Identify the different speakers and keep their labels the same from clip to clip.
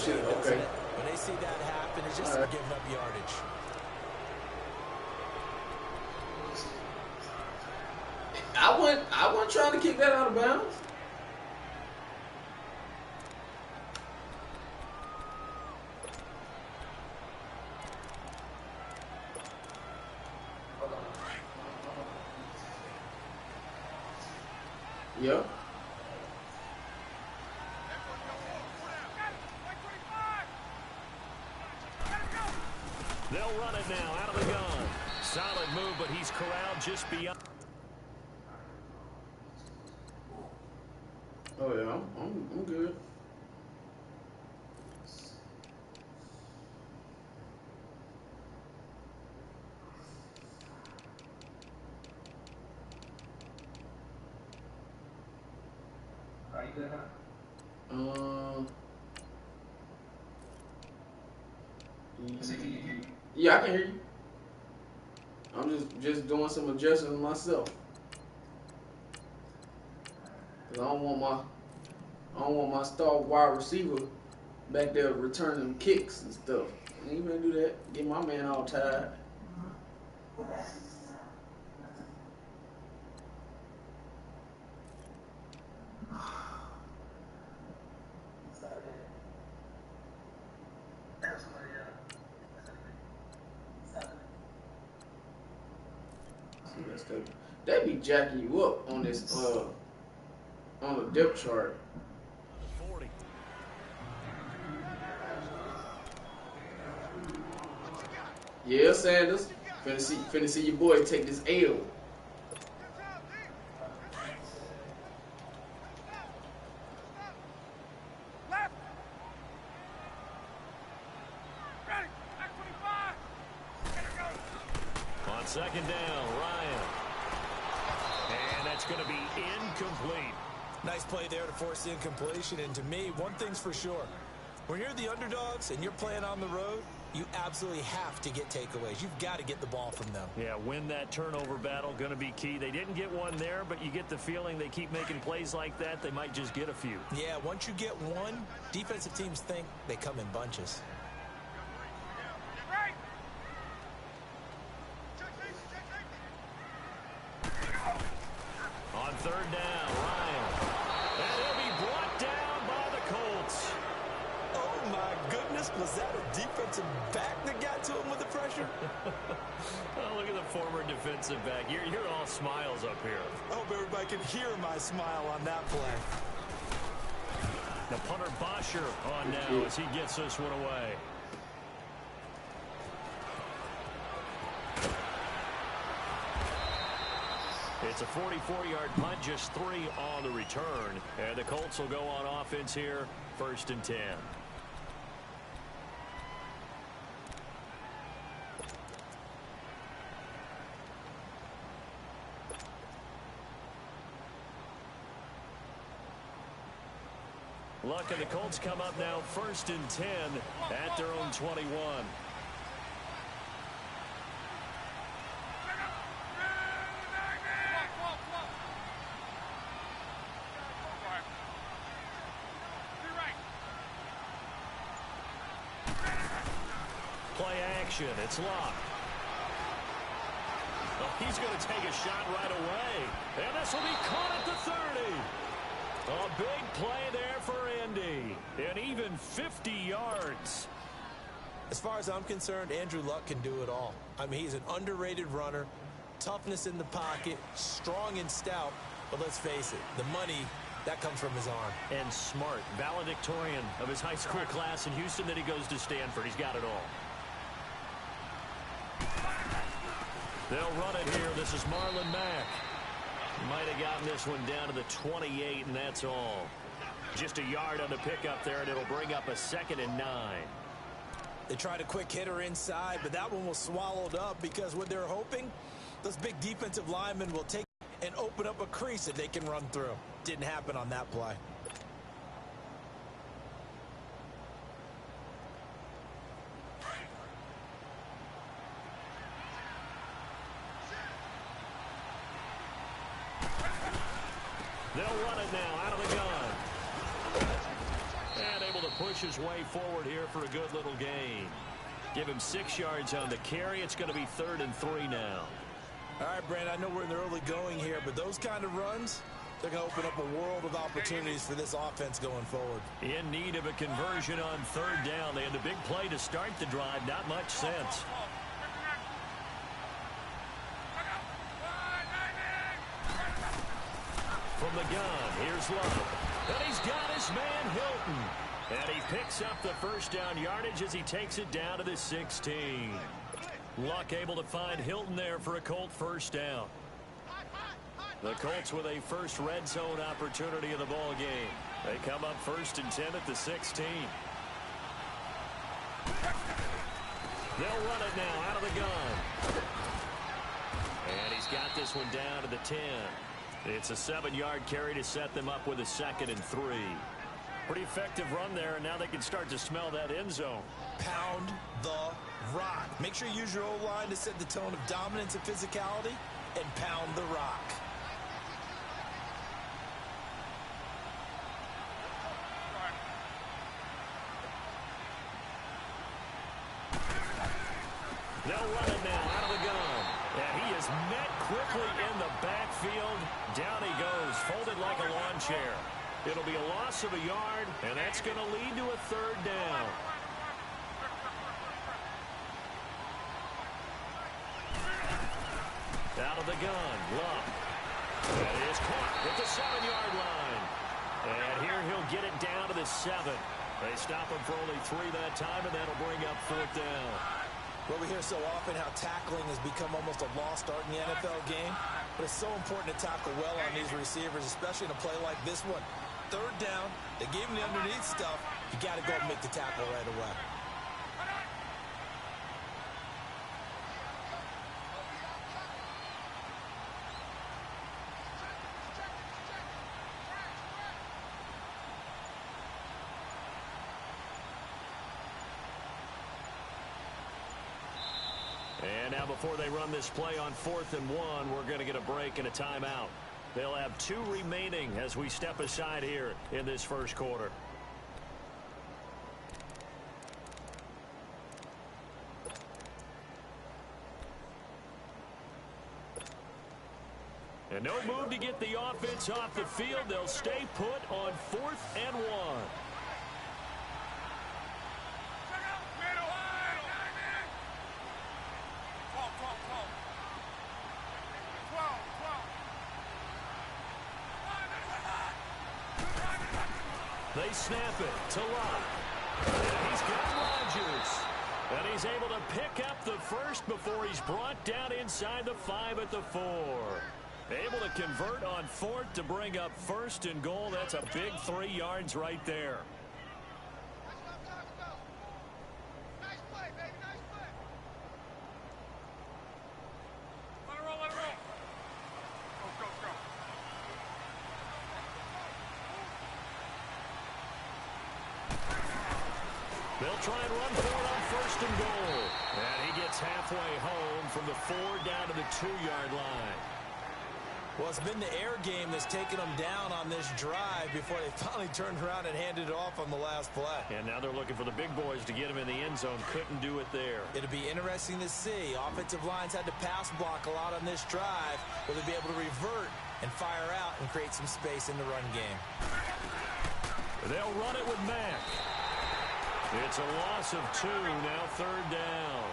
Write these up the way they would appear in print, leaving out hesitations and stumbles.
Speaker 1: shit. Okay.
Speaker 2: When they see that happen, it's just giving up yardage.
Speaker 1: I wasn't trying to kick that out of bounds. Yeah.
Speaker 3: They'll run it now out of the gun. Solid move, but he's corralled just beyond.
Speaker 1: Oh yeah, I'm good.
Speaker 4: Are you good, huh?
Speaker 1: Yeah, I can hear you. I'm just doing some adjustments myself. Cause I don't want my star wide receiver back there returning kicks and stuff. I ain't gonna do that. Get my man all tired. They be jacking you up on this on the depth chart.
Speaker 3: 40.
Speaker 1: Yeah, Sanders. Finna see your boy take this L.
Speaker 3: On second down, Ryan. And that's going to be incomplete.
Speaker 2: Nice play there to force the incompletion. And to me, one thing's for sure. When you're the underdogs and you're playing on the road, you absolutely have to get takeaways. You've got to get the ball from them.
Speaker 3: Yeah, win that turnover battle, going to be key. They didn't get one there, but you get the feeling they keep making plays like that, they might just get a few.
Speaker 2: Yeah, once you get one, defensive teams think they come in bunches.
Speaker 3: On third down, Ryan. And he'll be brought down by the Colts.
Speaker 2: Oh, my goodness. Was that a defensive back that got to him with the pressure?
Speaker 3: Oh, look at the former defensive back. You're all smiles up here.
Speaker 2: I hope everybody can hear my smile on that play.
Speaker 3: The punter Bosher on now as he gets this one away. It's a 44-yard punt, just 3 on the return. And the Colts will go on offense here, 1st and 10. Luck and the Colts come up now, 1st and 10 at their own 21. Play action. It's locked. Oh, he's going to take a shot right away. And this will be caught at the 30. A big play there for Indy. And even 50 yards.
Speaker 2: As far as I'm concerned, Andrew Luck can do it all. I mean, he's an underrated runner. Toughness in the pocket. Strong and stout. But let's face it, the money, that comes from his arm.
Speaker 3: And smart. Valedictorian of his high school class in Houston. Then he goes to Stanford. He's got it all. They'll run it here. This is Marlon Mack. Might have gotten this one down to the 28, and that's all. Just a yard on the pickup there, and it'll bring up a 2nd and 9.
Speaker 2: They tried a quick hitter inside, but that one was swallowed up because what they're hoping, those big defensive linemen will take and open up a crease that they can run through. Didn't happen on that play. They'll run it now out of the gun. And able to
Speaker 3: push his way forward here for a good little gain. Give him 6 yards on the carry. It's going to be 3rd and 3 now.
Speaker 2: All right, Brandon, I know we're in the early going here, but those kind of runs, they're going to open up a world of opportunities for this offense going forward.
Speaker 3: In need of a conversion on 3rd down. They had a big play to start the drive. Not much sense. From the gun, here's Love. And he's got his man Hilton. And he picks up the first down yardage as he takes it down to the 16. Luck able to find Hilton there for a Colt first down. The Colts with a first red zone opportunity in the ball game. They come up 1st and 10 at the 16. They'll run it now out of the gun. And he's got this one down to the 10. It's a 7-yard carry to set them up with a 2nd and 3. Pretty effective run there, and now they can start to smell that end zone.
Speaker 2: Pound the rock. Make sure you use your O-line to set the tone of dominance and physicality, and pound the rock.
Speaker 3: They'll run it now out of the gun. And he is met quickly in the backfield. Down he goes, folded like a lawn chair. It'll be a loss of a yard, and that's going to lead to a 3rd down. Out of the gun, Love. That is caught at the 7-yard line. And here he'll get it down to the 7. They stop him for only 3 that time, and that'll bring up 4th down.
Speaker 2: Well, we hear so often how tackling has become almost a lost art in the NFL game, but it's so important to tackle well on these receivers, especially in a play like this one. 3rd down, they gave him the underneath stuff. You got to go and make the tackle right away.
Speaker 3: And now before they run this play on 4th and 1, we're going to get a break and a timeout. They'll have 2 remaining as we step aside here in this first quarter. And no move to get the offense off the field. They'll stay put on 4th and 1. They snap it to Locke. And he's got Rodgers. And he's able to pick up the first before he's brought down inside the 5 at the 4. Able to convert on 4th to bring up 1st and goal. That's a big 3 yards right there. They'll try and run for it on 1st and goal. And he gets halfway home from the 4 down to the 2-yard line.
Speaker 2: Well, it's been the air game that's taken them down on this drive before they finally turned around and handed it off on the last play.
Speaker 3: And now they're looking for the big boys to get him in the end zone. Couldn't do it there.
Speaker 2: It'll be interesting to see. Offensive lines had to pass block a lot on this drive. Will they be able to revert and fire out and create some space in the run game?
Speaker 3: They'll run it with Mack. It's a loss of 2, now 3rd down.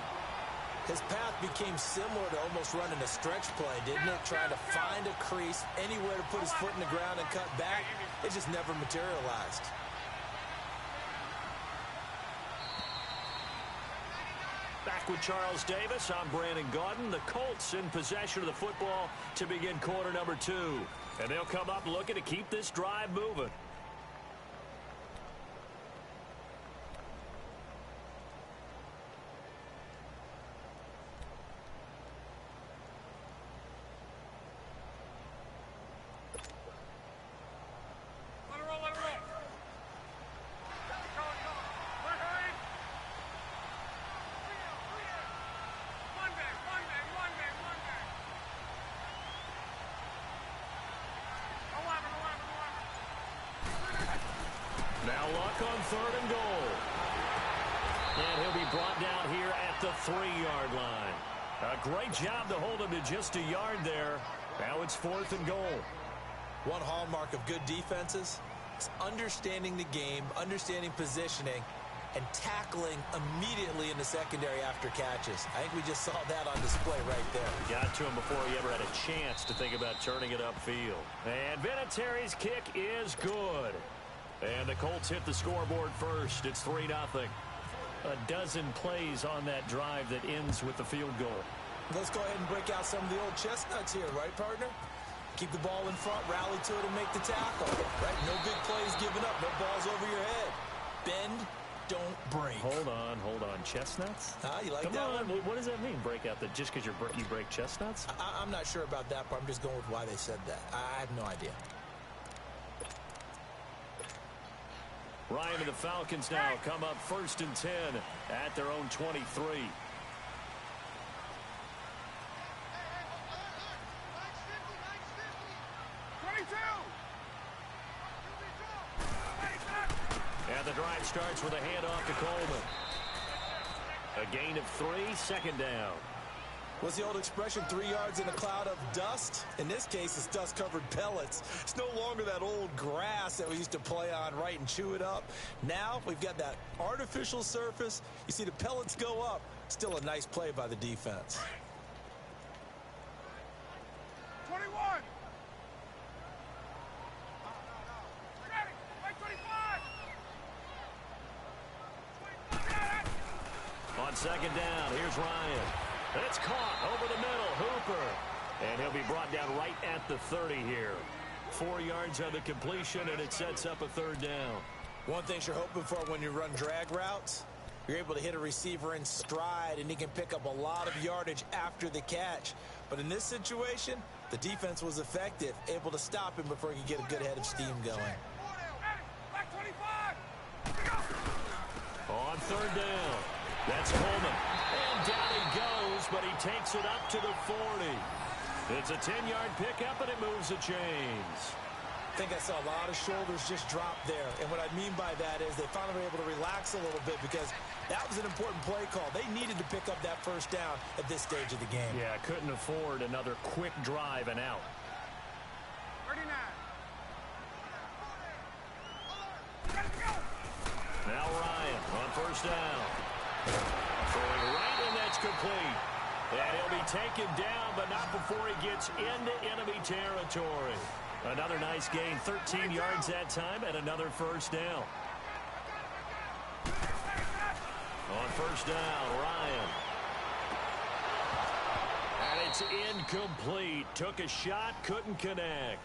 Speaker 2: His path became similar to almost running a stretch play, didn't it? Trying to find a crease, anywhere to put his foot in the ground and cut back. It just never materialized.
Speaker 3: Back with Charles Davis, I'm Brandon Gaudin. The Colts in possession of the football to begin quarter number 2. And they'll come up looking to keep this drive moving. on 3rd and goal. And he'll be brought down here at the 3-yard line. A great job to hold him to just a yard there. Now it's 4th and goal.
Speaker 2: One hallmark of good defenses is understanding the game, understanding positioning, and tackling immediately in the secondary after catches. I think we just saw that on display right there.
Speaker 3: Got to him before he ever had a chance to think about turning it upfield. And Vinatieri's kick is good. And the Colts hit the scoreboard first. It's 3-0. A dozen plays on that drive that ends with the field goal.
Speaker 2: Let's go ahead and break out some of the old chestnuts here, right, partner? Keep the ball in front, rally to it, and make the tackle. Right? No big plays given up, no balls over your head. Bend, don't break.
Speaker 3: Hold on. Chestnuts?
Speaker 2: You like
Speaker 3: Come
Speaker 2: that
Speaker 3: on.
Speaker 2: one?
Speaker 3: What does that mean, break out? Just because you break chestnuts?
Speaker 2: I'm not sure about that part. I'm just going with why they said that. I have no idea.
Speaker 3: Ryan and the Falcons now come up 1st and 10 at their own 23. And the drive starts with a handoff to Coleman. A gain of 3, 2nd down.
Speaker 2: What's the old expression, 3 yards in a cloud of dust? In this case, it's dust-covered pellets. It's no longer that old grass that we used to play on, right, and chew it up. Now we've got that artificial surface. You see the pellets go up. Still a nice play by the defense.
Speaker 5: 21.
Speaker 3: On 2nd down, here's Ryan. It's caught over the middle, Hooper. And he'll be brought down right at the 30 here. 4 yards on the completion, and it sets up a 3rd down.
Speaker 2: One thing you're hoping for when you run drag routes, you're able to hit a receiver in stride, and he can pick up a lot of yardage after the catch. But in this situation, the defense was effective, able to stop him before he could get a good head of steam going.
Speaker 3: On 3rd down, that's Coleman. And down he goes, but he takes it up to the 40. It's a 10-yard pickup, and it moves the chains.
Speaker 2: I think I saw a lot of shoulders just drop there. And what I mean by that is they finally were able to relax a little bit because that was an important play call. They needed to pick up that 1st down at this stage of the game.
Speaker 3: Yeah, couldn't afford another quick drive and out.
Speaker 5: 39.
Speaker 3: Now Ryan on 1st down. Throwing right, and that's complete. And he'll be taken down, but not before he gets into enemy territory. Another nice gain, 13 yards that time, and another 1st down. On 1st down, Ryan. And it's incomplete. Took a shot, couldn't connect.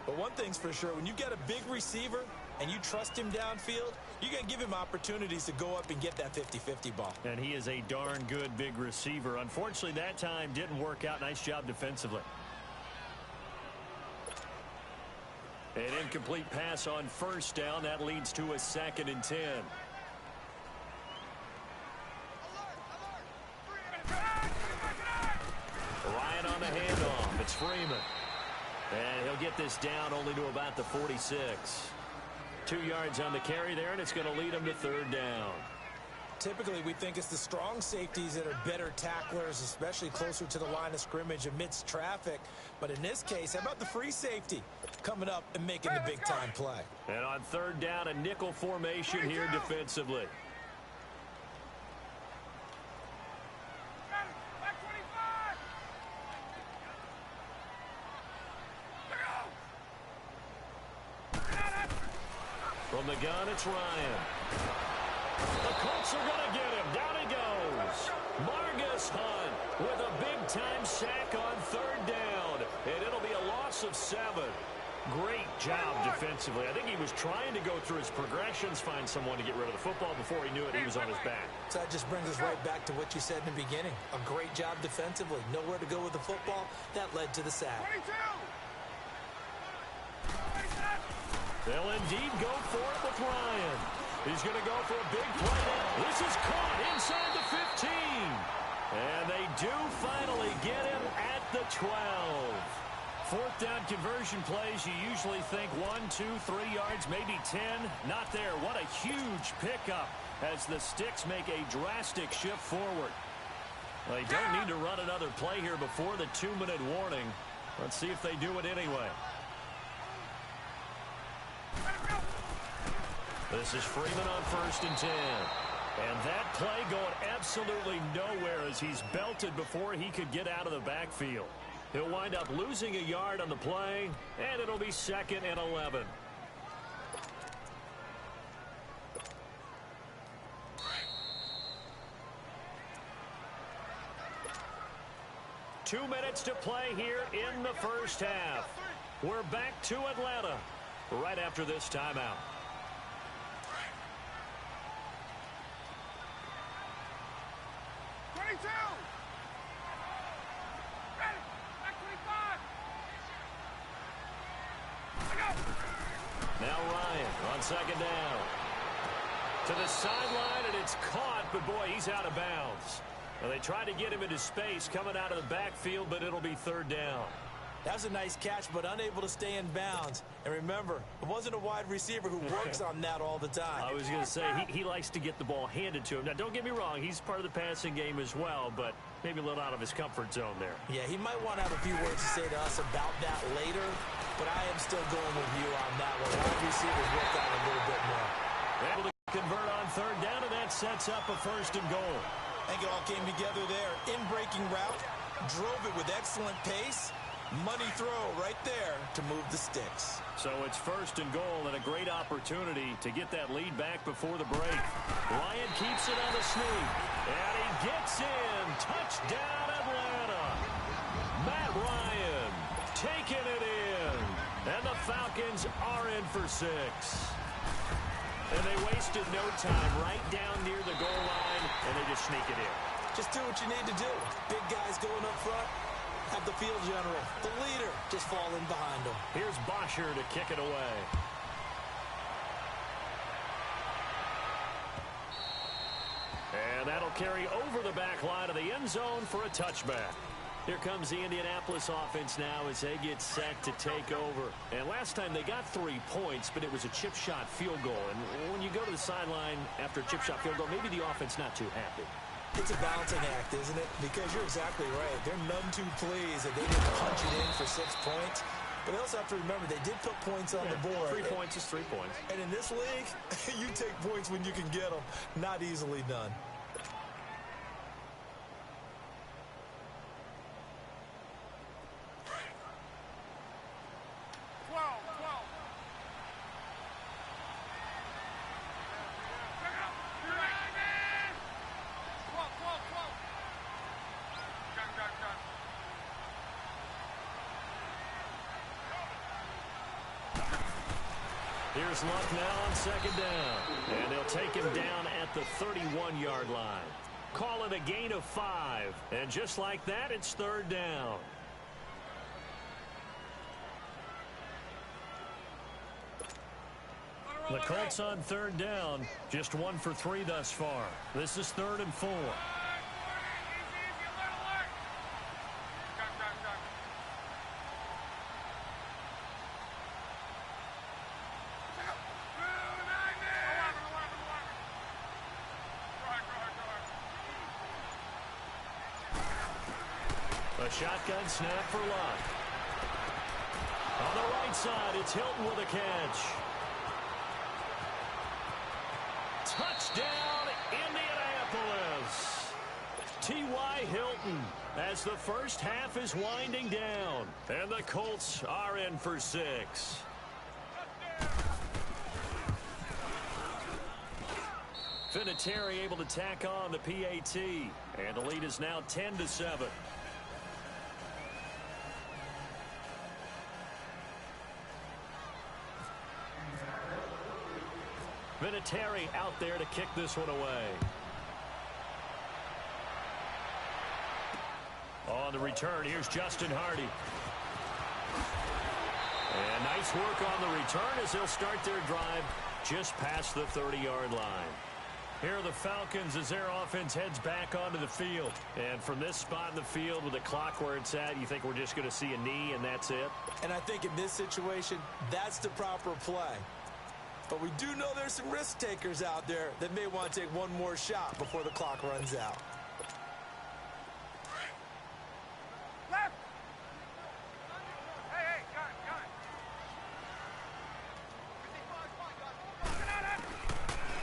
Speaker 2: But one thing's for sure, when you get a big receiver and you trust him downfield, you're going to give him opportunities to go up and get that 50-50 ball.
Speaker 3: And he is a darn good big receiver. Unfortunately, that time didn't work out. Nice job defensively. An incomplete pass on 1st down. That leads to a 2nd and 10. Ryan on the handoff. It's Freeman. And he'll get this down only to about the 46. 2 yards on the carry there, and it's going to lead him to 3rd down.
Speaker 2: Typically, we think it's the strong safeties that are better tacklers, especially closer to the line of scrimmage amidst traffic. But in this case, how about the free safety coming up and making the big-time play?
Speaker 3: And on 3rd down, a nickel formation here defensively. From the gun, it's Ryan. The Colts are going to get him. Down he goes. Margus Hunt with a big-time sack on 3rd down. And it'll be a loss of 7. Great job defensively. I think he was trying to go through his progressions, find someone to get rid of the football. Before he knew it, he was on his back.
Speaker 2: So that just brings us right back to what you said in the beginning. A great job defensively. Nowhere to go with the football. That led to the sack.
Speaker 5: 22.
Speaker 3: They'll indeed go for it with Ryan. He's going to go for a big play now. This is caught inside the 15. And they do finally get him at the 12. fourth down conversion plays, you usually think 1, 2, 3 yards, maybe 10. Not there. What a huge pickup as the Sticks make a drastic shift forward. They don't need to run another play here before the 2-minute warning. Let's see if they do it anyway. This is Freeman on 1st and 10. And that play going absolutely nowhere as he's belted before he could get out of the backfield. He'll wind up losing a yard on the play, and it'll be 2nd and 11. Two minutes to play here in the first half. We're back to Atlanta right after this timeout. Now Ryan on 2nd down. To the sideline, and it's caught, but boy, he's out of bounds. Well, they tried to get him into space coming out of the backfield, but it'll be 3rd down.
Speaker 2: That was a nice catch, but unable to stay in bounds. And remember, it wasn't a wide receiver who works on that all the time.
Speaker 3: I was going to say, he likes to get the ball handed to him. Now, don't get me wrong, he's part of the passing game as well, but maybe a little out of his comfort zone there.
Speaker 2: Yeah, he might want to have a few words to say to us about that later, but I am still going with you on that one. Wide receivers work out a little bit more.
Speaker 3: Able to convert on 3rd down, and that sets up a 1st and goal.
Speaker 2: I think it all came together there. In-breaking route, drove it with excellent pace. Money throw right there to move the Sticks.
Speaker 3: So it's 1st and goal and a great opportunity to get that lead back before the break. Ryan keeps it on the sneak. And he gets in. Touchdown, Atlanta. Matt Ryan taking it in. And the Falcons are in for 6. And they wasted no time right down near the goal line, and they just sneak it in.
Speaker 2: Just do what you need to do. Big guys going up front. Have the field general, the leader, just falling behind him.
Speaker 3: Here's Bosher to kick it away. And that'll carry over the back line of the end zone for a touchback. Here comes the Indianapolis offense now as they get set to take over. And last time they got 3 points, but it was a chip shot field goal. And when you go to the sideline after a chip shot field goal, maybe the offense not too happy.
Speaker 2: It's a balancing act, isn't it? Because you're exactly right. They're none too pleased that they didn't punch it in for 6 points. But they also have to remember they did put points on the board.
Speaker 3: 3 points is 3 points.
Speaker 2: And in this league, you take points when you can get them. Not easily done.
Speaker 3: Here's Luck now on 2nd down. And they'll take him down at the 31-yard line. Call it a gain of 5. And just like that, it's 3rd down. The Colts on 3rd down. Just 1 for 3 thus far. This is 3rd and 4. A shotgun snap for Luck. On the right side, it's Hilton with a catch. Touchdown, Indianapolis. T.Y. Hilton as the first half is winding down. And the Colts are in for 6. Vinatieri able to tack on the PAT. And the lead is now 10-7. Vinatieri out there to kick this one away. On the return, here's Justin Hardy. And nice work on the return as they'll start their drive just past the 30-yard line. Here are the Falcons as their offense heads back onto the field. And from this spot in the field with the clock where it's at, you think we're just going to see a knee and that's it?
Speaker 2: And I think in this situation, that's the proper play. But we do know there's some risk takers out there that may want to take one more shot before the clock runs out.
Speaker 5: Left. Hey, got it.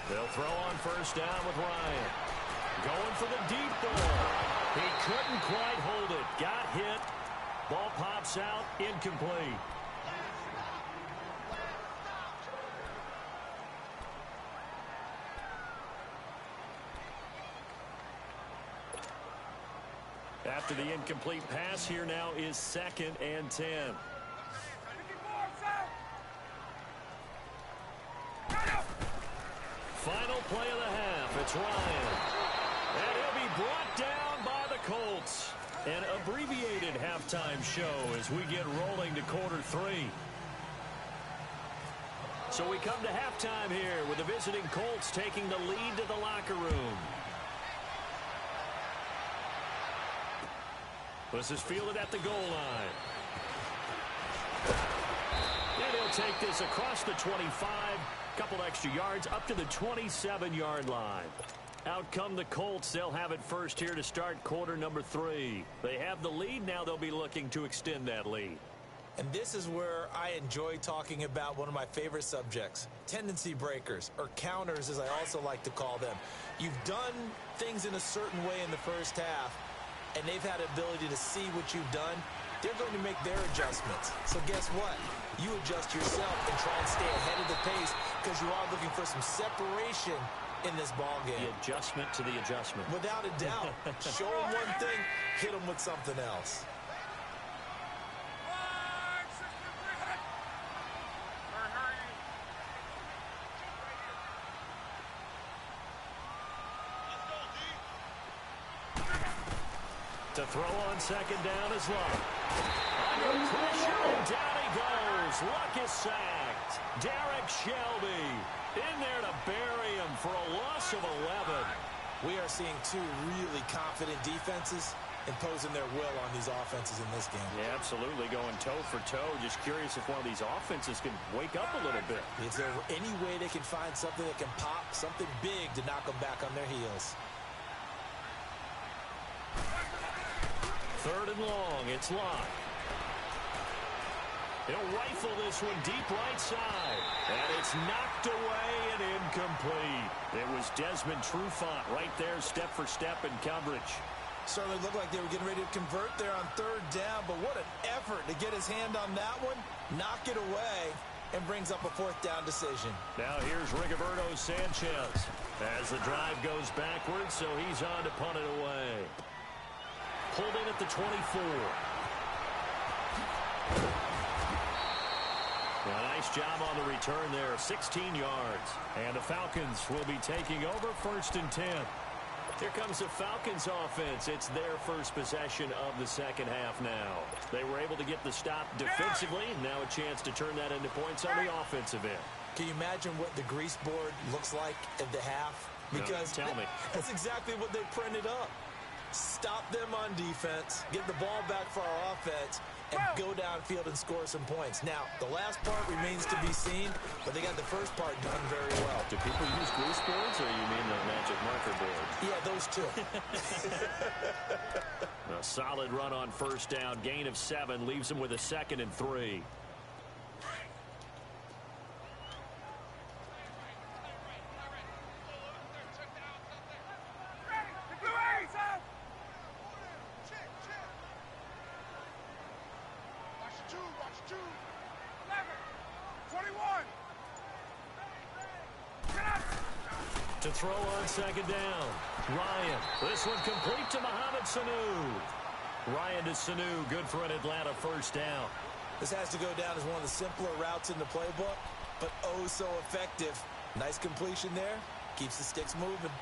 Speaker 3: They'll throw on first down with Ryan. Going for the deep ball. He couldn't quite hold it. Got hit. Ball pops out. Incomplete. After the incomplete pass, here now is 2nd and 10.
Speaker 5: 54, south.
Speaker 3: Final play of the half. It's Ryan. And he'll be brought down by the Colts. An abbreviated halftime show as we get rolling to quarter 3. So we come to halftime here with the visiting Colts taking the lead to the locker room. This is fielded at the goal line. And he'll take this across the 25. Couple extra yards up to the 27-yard line. Out come the Colts. They'll have it first here to start quarter number 3. They have the lead. Now they'll be looking to extend that lead.
Speaker 2: And this is where I enjoy talking about one of my favorite subjects, tendency breakers, or counters as I also like to call them. You've done things in a certain way in the first half, and they've had the ability to see what you've done. They're going to make their adjustments. So guess what? You adjust yourself and try and stay ahead of the pace because you are looking for some separation in this ball game.
Speaker 3: The adjustment to the adjustment.
Speaker 2: Without a doubt. Show them one thing, hit them with something else.
Speaker 3: To throw on second down is Luck. Under pressure, and down he goes. Luck is sacked. Derek Shelby in there to bury him for a loss of 11.
Speaker 2: We are seeing two really confident defenses imposing their will on these offenses in this game.
Speaker 3: Yeah, absolutely, going toe for toe. Just curious if one of these offenses can wake up a little bit.
Speaker 2: Is there any way they can find something that can pop, something big to knock them back on their heels?
Speaker 3: 3rd and long, it's Locke. He'll rifle this one deep right side. And it's knocked away and incomplete. It was Desmond Trufant right there, step for step in coverage.
Speaker 2: Certainly looked like they were getting ready to convert there on 3rd down, but what an effort to get his hand on that one, knock it away, and brings up a 4th down decision.
Speaker 3: Now here's Rigoberto Sanchez as the drive goes backwards, so he's on to punt it away. Pulled in at the 24. A nice job on the return there, 16 yards. And the Falcons will be taking over 1st and 10. Here comes the Falcons offense. It's their first possession of the second half now. They were able to get the stop defensively. Now a chance to turn that into points on the offensive end.
Speaker 2: Can you imagine what the grease board looks like at the half? Because
Speaker 3: no, tell me.
Speaker 2: That's exactly what they printed up. Stop them on defense, get the ball back for our offense, and go downfield and score some points. Now, the last part remains to be seen, but they got the first part done very well.
Speaker 3: Do people use grease boards, or you mean the magic marker board?
Speaker 2: Yeah, those two.
Speaker 3: A solid run on first down, gain of 7, leaves them with a 2nd and 3. To throw on second down. Ryan. This one complete to Mohamed Sanu. Ryan to Sanu. Good for an Atlanta first down.
Speaker 2: This has to go down as one of the simpler routes in the playbook, but oh so effective. Nice completion there. Keeps the sticks moving.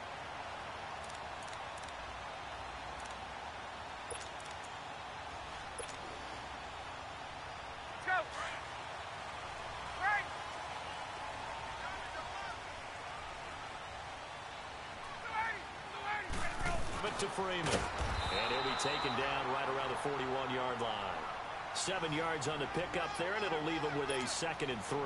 Speaker 3: back to Freeman. And he'll be taken down right around the 41-yard line. 7 yards on the pickup there, and it'll leave him with a 2nd and 3.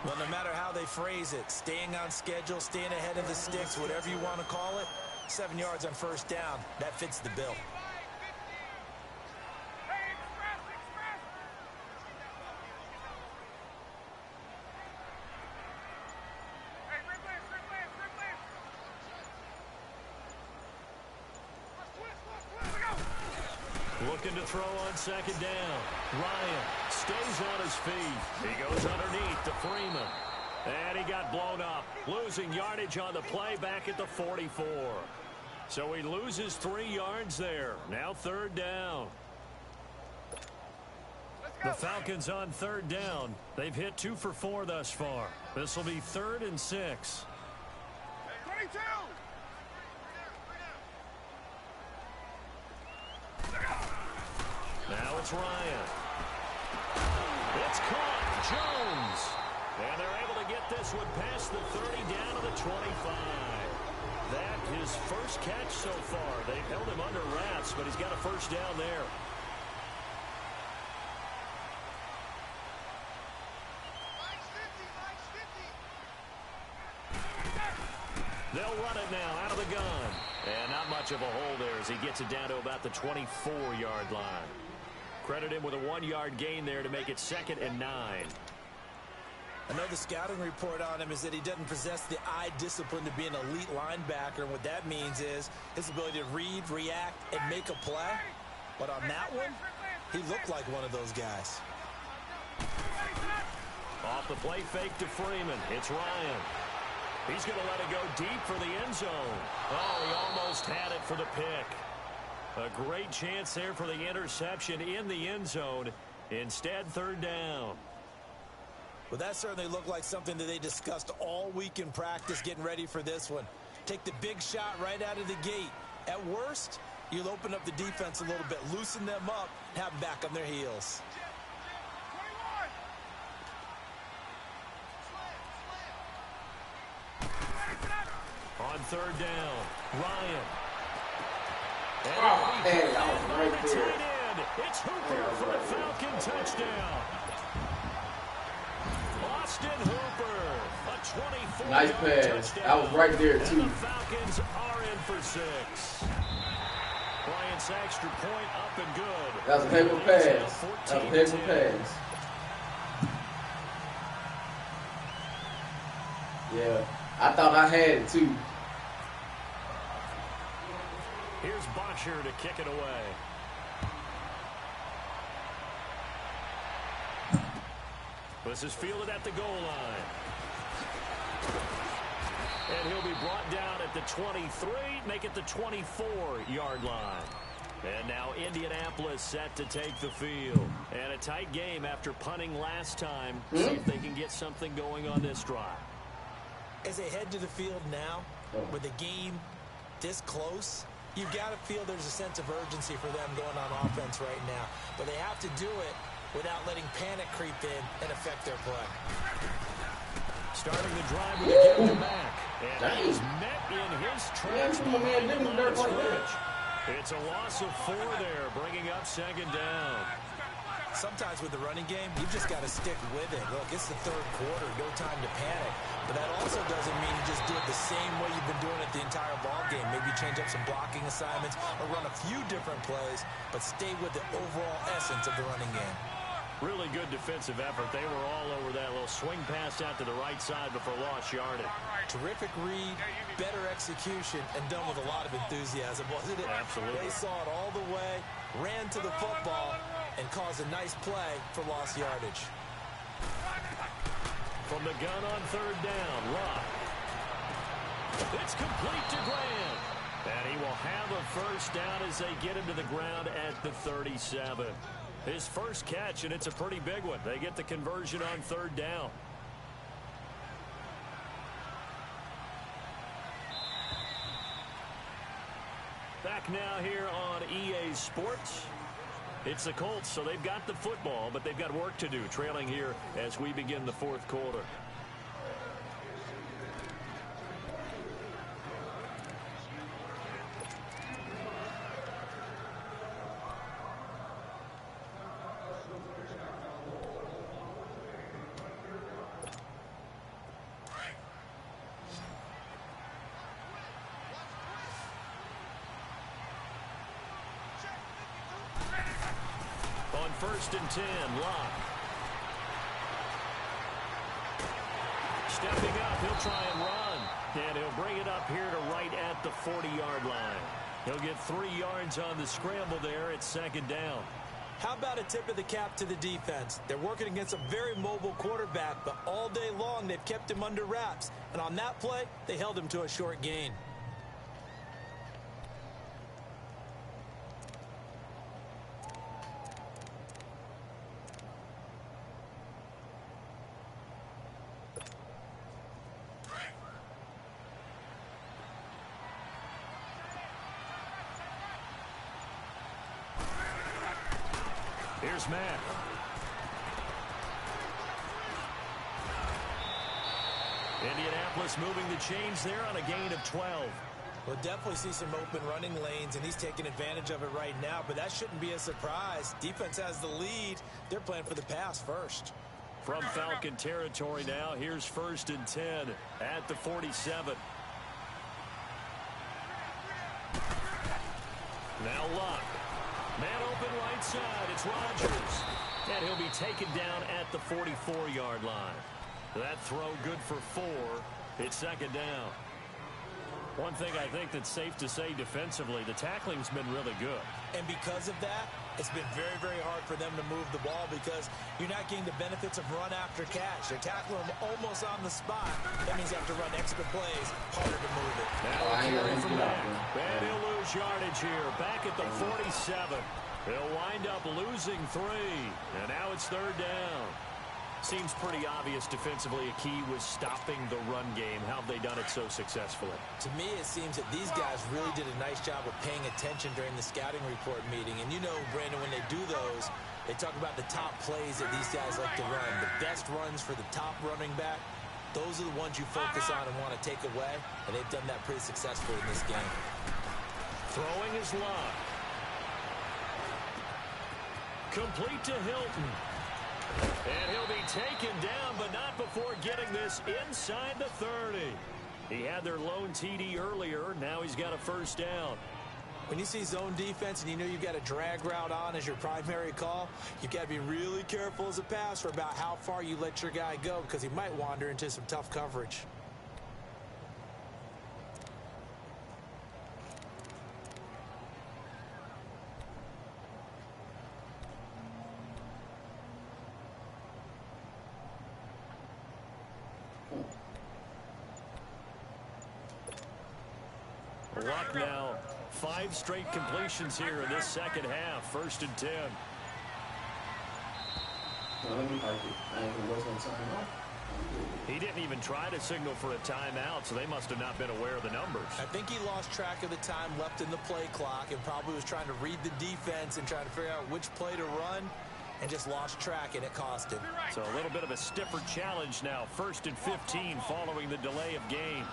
Speaker 2: Well, no matter how they phrase it, staying on schedule, staying ahead of the sticks, whatever you want to call it, 7 yards on first down, that fits the bill.
Speaker 3: Looking to throw on 2nd down. Ryan stays on his feet. He goes underneath to Freeman. And he got blown up. Losing yardage on the play back at the 44. So he loses 3 yards there. Now 3rd down. The Falcons on 3rd down. They've hit 2 for 4 thus far. This will be 3rd and 6.
Speaker 5: 22!
Speaker 3: Now it's Ryan. It's caught. Jones. And they're able to get this one past the 30 down to the 25. That his first catch so far. They've held him under wraps, but he's got a first down there. They'll run it now out of the gun. And not much of a hole there as he gets it down to about the 24-yard line. Credit him with a 1-yard gain there to make it 2nd and 9.
Speaker 2: I know the scouting report on him is that he doesn't possess the eye discipline to be an elite linebacker. And what that means is his ability to read, react, and make a play. But on that one, he looked like one of those guys.
Speaker 3: Off the play fake to Freeman. It's Ryan. He's going to let it go deep for the end zone. Oh, he almost had it for the pick. A great chance there for the interception in the end zone. Instead, 3rd down.
Speaker 2: Well, that certainly looked like something that they discussed all week in practice getting ready for this one. Take the big shot right out of the gate. At worst, you'll open up the defense a little bit, loosen them up, have them back on their heels.
Speaker 5: 21!
Speaker 3: On 3rd down, Ryan.
Speaker 1: Oh, hey, I was right there.
Speaker 3: It's Hooper for the Falcon touchdown. Austin Hooper, a 24-yard
Speaker 1: Nice pass.
Speaker 3: touchdown.
Speaker 1: I was right there, too.
Speaker 3: And the Falcons are in for 6. Bryant's extra point up and good.
Speaker 1: That was a heck of a pass. That was a heck of a pass. Yeah, I thought I had it, too.
Speaker 3: Here's Boxer to kick it away. This is fielded at the goal line. And he'll be brought down at the 23, make it the 24-yard line. And now Indianapolis set to take the field. And a tight game after punting last time. See if they can get something going on this drive.
Speaker 2: As they head to the field now, with the game this close, you've got to feel there's a sense of urgency for them going on offense right now. But they have to do it without letting panic creep in and affect their play.
Speaker 3: Starting the drive with a give to Mack. And he's met in his tracks. It's a loss of 4 there, bringing up 2nd down.
Speaker 2: Sometimes with the running game, you just got to stick with it. Look, it's the 3rd quarter, no time to panic. But that also doesn't mean you just do it the same way you've been doing it the entire ball game. Maybe change up some blocking assignments or run a few different plays, but stay with the overall essence of the running game.
Speaker 3: Really good defensive effort. They were all over that little swing pass out to the right side before lost yardage.
Speaker 2: Terrific read, better execution, and done with a lot of enthusiasm, wasn't it?
Speaker 3: Absolutely.
Speaker 2: They saw it all the way, ran to the football, and caused a nice play for lost yardage.
Speaker 3: From the gun on 3rd down, Rock. It's complete to Graham. And he will have a first down as they get him to the ground at the 37. His first catch, and it's a pretty big one. They get the conversion on 3rd down. Back now here on EA Sports. It's the Colts, so they've got the football, but they've got work to do, trailing here as we begin the 4th quarter. on 1st and 10. Locke. Stepping up, he'll try and run. And he'll bring it up here to right at the 40-yard line. He'll get 3 yards on the scramble there. It's 2nd down.
Speaker 2: How about a tip of the cap to the defense? They're working against a very mobile quarterback, but all day long they've kept him under wraps. And on that play, they held him to a short gain.
Speaker 3: Here's Matt. Indianapolis moving the chains there on a gain of 12.
Speaker 2: We'll definitely see some open running lanes, and he's taking advantage of it right now, but that shouldn't be a surprise. Defense has the lead. They're playing for the pass first.
Speaker 3: From Falcon territory now, here's 1st and 10 at the 47. Now Locke. Man open right side. It's Rodgers. And he'll be taken down at the 44-yard line. That throw good for 4. It's 2nd down. One thing I think that's safe to say defensively, the tackling's been really good.
Speaker 2: And because of that, it's been very, very hard for them to move the ball because you're not getting the benefits of run after catch. They're tackling them almost on the spot. That means you have to run extra plays, harder to move it.
Speaker 3: Now carry from back. And he'll lose yardage here. Back at the 47. He'll wind up losing 3. And now it's 3rd down. Seems pretty obvious defensively a key was stopping the run game. How have they done it so successfully?
Speaker 2: To me, it seems that these guys really did a nice job of paying attention during the scouting report meeting. And you know, Brandon, when they do those, they talk about the top plays that these guys like to run. The best runs for the top running back, those are the ones you focus on and want to take away. And they've done that pretty successfully in this game.
Speaker 3: Throwing is Locke. Complete to Hilton. And he'll be taken down, but not before getting this inside the 30. He had their lone TD earlier. Now he's got a 1st down.
Speaker 2: When you see zone defense and you know you've got a drag route on as your primary call, you've got to be really careful as a passer about how far you let your guy go because he might wander into some tough coverage.
Speaker 3: Luck now 5 straight completions here in this 2nd half. 1st and 10. He didn't even try to signal for a timeout, so they must have not been aware of the numbers.
Speaker 2: I think he lost track of the time left in the play clock and probably was trying to read the defense and trying to figure out which play to run and just lost track, and it cost him.
Speaker 3: So a little bit of a stiffer challenge now. 1st and 15 following the delay of game.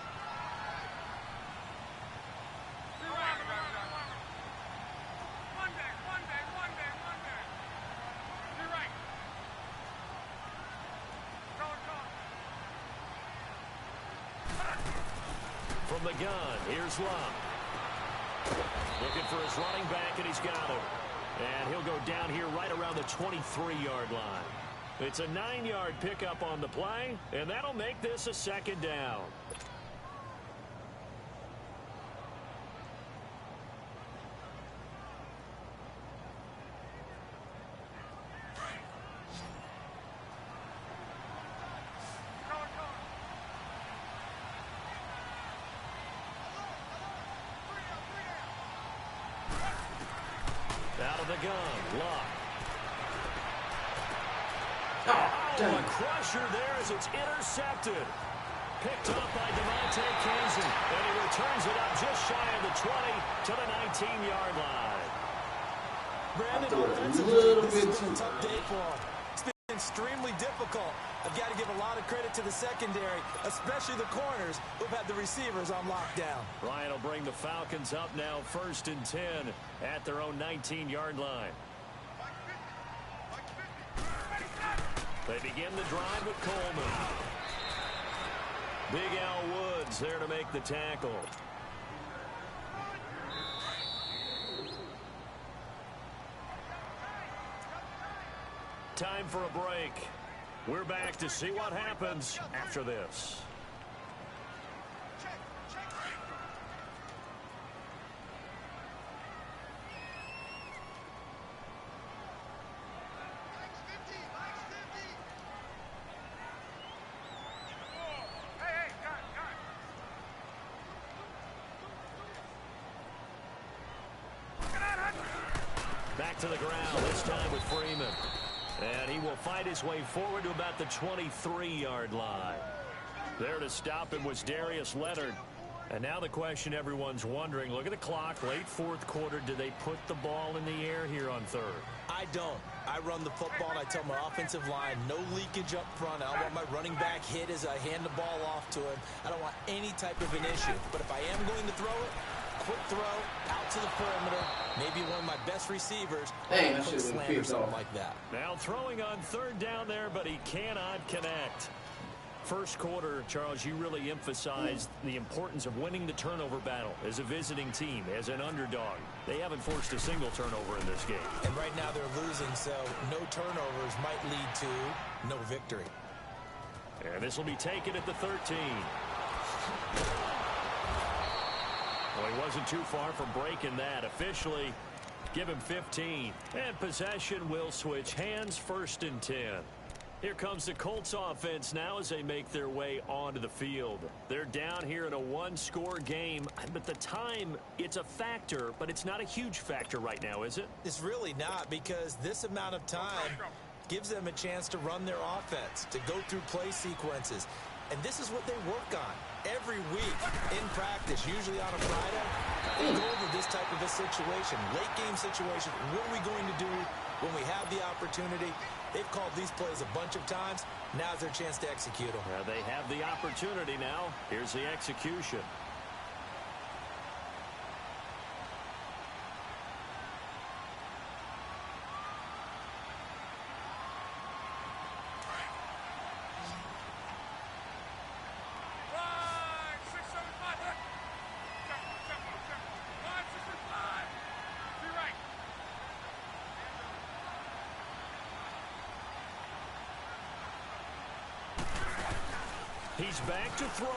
Speaker 3: From the gun, here's Locke. Looking for his running back, and he's got him. And he'll go down here right around the 23-yard line. It's a 9-yard pickup on the play, and that'll make this a 2nd down. Out of the gun, Locke. Oh, a crusher there as it's intercepted. Picked up by Devontae Kazin, and he returns it up just shy of the 20 to the 19-yard line.
Speaker 2: Brandon, offensively, this has been a tough day for him. It's been extremely difficult. I've got to give a lot of credit to the secondary, especially the corners who've had the receivers on lockdown.
Speaker 3: Ryan will bring the Falcons up now 1st and 10 at their own 19-yard line. They begin the drive with Coleman. Big Al Woods there to make the tackle. Time for a break. We're back to see what happens after this. Back to the ground, this time with Freeman. And he will fight his way forward to about the 23-yard line. There to stop him was Darius Leonard. And now the question everyone's wondering, look at the clock, late fourth quarter, do they put the ball in the air here on third?
Speaker 2: I don't. I run the football, and I tell my offensive line, no leakage up front. I don't want my running back hit as I hand the ball off to him. I don't want any type of an issue. But if I am going to throw it, quick throw, out to the perimeter, maybe one of my best receivers.
Speaker 1: Dang, that shit went
Speaker 2: or something like that.
Speaker 3: Now throwing on third down there, but he cannot connect. First quarter, Charles, you really emphasized the importance of winning the turnover battle as a visiting team, as an underdog. They haven't forced a single turnover in this game.
Speaker 2: And right now they're losing, so no turnovers might lead to no victory.
Speaker 3: And this will be taken at the 13. Well, he wasn't too far from breaking that. Officially, give him 15. And possession will switch hands, 1st and 10. Here comes the Colts offense now as they make their way onto the field. They're down here in a one-score game, but the time, it's a factor, but it's not a huge factor right now, is it?
Speaker 2: It's really not, because this amount of time gives them a chance to run their offense, to go through play sequences. And this is what they work on every week in practice, usually on a Friday. They go over this type of a situation, late game situation. What are we going to do when we have the opportunity? They've called these plays a bunch of times. Now's their chance to execute them.
Speaker 3: Well, they have the opportunity now. Here's the execution. He's back to throw.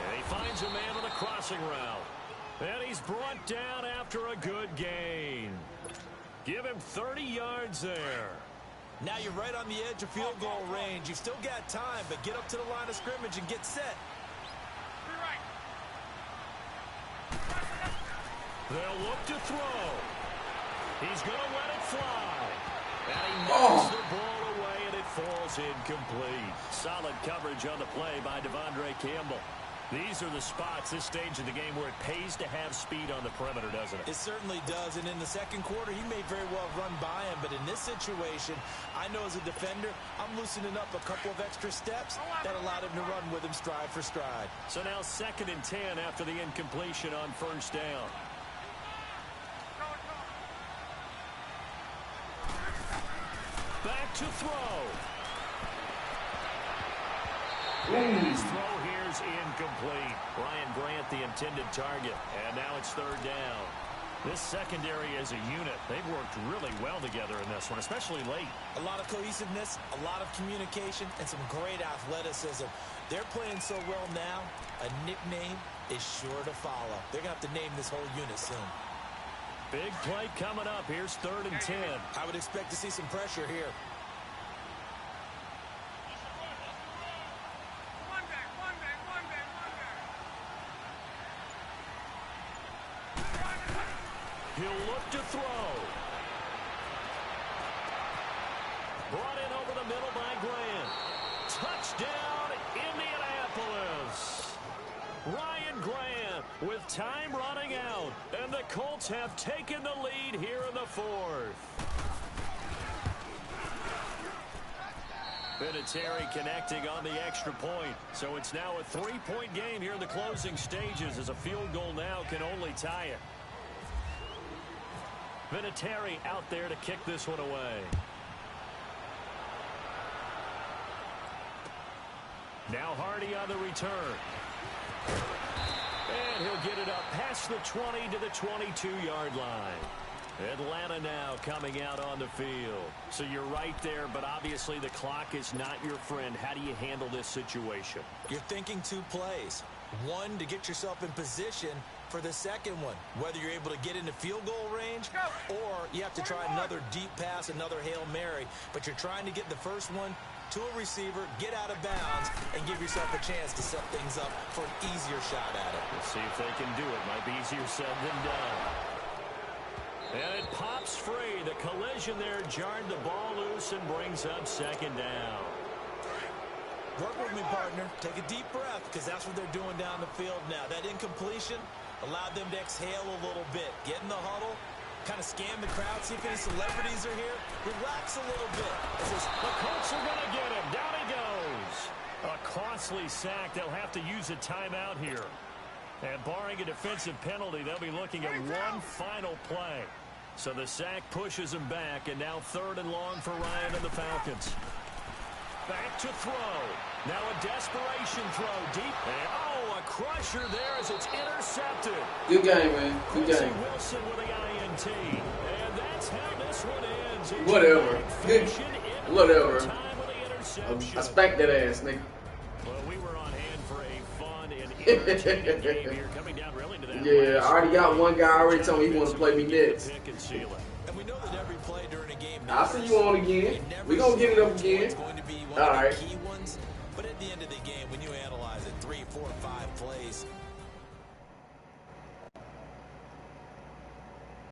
Speaker 3: And he finds a man on the crossing route. And he's brought down after a good gain. Give him 30 yards there.
Speaker 2: Now you're right on the edge of field goal range. You've still got time, but get up to the line of scrimmage and get set.
Speaker 3: They'll look to throw. He's going to let it fly. And he knocks the ball away, and it falls incomplete. Solid coverage on the play by Devondre Campbell. These are the spots, this stage of the game, where it pays to have speed on the perimeter, doesn't it?
Speaker 2: It certainly does, and in the second quarter, he may very well run by him, but in this situation, I know as a defender, I'm loosening up a couple of extra steps that allowed him to run with him stride for stride.
Speaker 3: So now 2nd and 10 after the incompletion on 1st down. Back to throw. His throw here's incomplete. Ryan Grant, the intended target. And now it's 3rd down. This secondary as a unit, they've worked really well together in this one, especially late.
Speaker 2: A lot of cohesiveness, a lot of communication, and some great athleticism. They're playing so well now, a nickname is sure to follow. They're going to have to name this whole unit soon.
Speaker 3: Big play coming up. Here's 3rd and 10.
Speaker 2: I would expect to see some pressure here.
Speaker 3: He'll look to throw. Brought in over the middle by Grant. Touchdown, Indianapolis. Ryan Grant with time running out. And the Colts have taken the lead here in the 4th. Vinatieri connecting on the extra point. So it's now a 3-point game here in the closing stages, as a field goal now can only tie it. Vinatieri out there to kick this one away. Now Hardy on the return. And he'll get it up past the 20 to the 22-yard line. Atlanta now coming out on the field. So you're right there, but obviously the clock is not your friend. How do you handle this situation?
Speaker 2: You're thinking 2 plays. One, to get yourself in position for the second one, whether you're able to get into field goal range or you have to try another deep pass, another Hail Mary, but you're trying to get the first one to a receiver, get out of bounds, and give yourself a chance to set things up for an easier shot at it.
Speaker 3: Let's see if they can do it. Might be easier said than done. And it pops free. The collision there jarred the ball loose and brings up second down.
Speaker 2: Work with me, partner. Take a deep breath, because that's what they're doing down the field now. That incompletion allowed them to exhale a little bit. Get in the huddle, kind of scan the crowd, see if any celebrities are here. Relax a little bit.
Speaker 3: The Colts are going to get him. Down he goes. A costly sack. They'll have to use a timeout here. And barring a defensive penalty, they'll be looking at one final play. So the sack pushes him back, and now 3rd and long for Ryan and the Falcons. Back to throw. Now a desperation throw deep. And, a crusher there as it's intercepted.
Speaker 1: Good game, man. Good game.
Speaker 3: Wilson with the INT. And that's how this one ends.
Speaker 1: Whatever. Good. Whatever. I spanked that ass, nigga.
Speaker 3: Well, we were on hand for a fun and entertaining game here. Coming down really to that.
Speaker 1: Yeah, I already got one guy already told me he wants to play me next.
Speaker 2: And we know that every play during a game,
Speaker 1: I'll see you on again. We're going to get it up again.
Speaker 2: All right. Key ones, but at the end of the game, when you analyze it, 3, 4, 5 plays,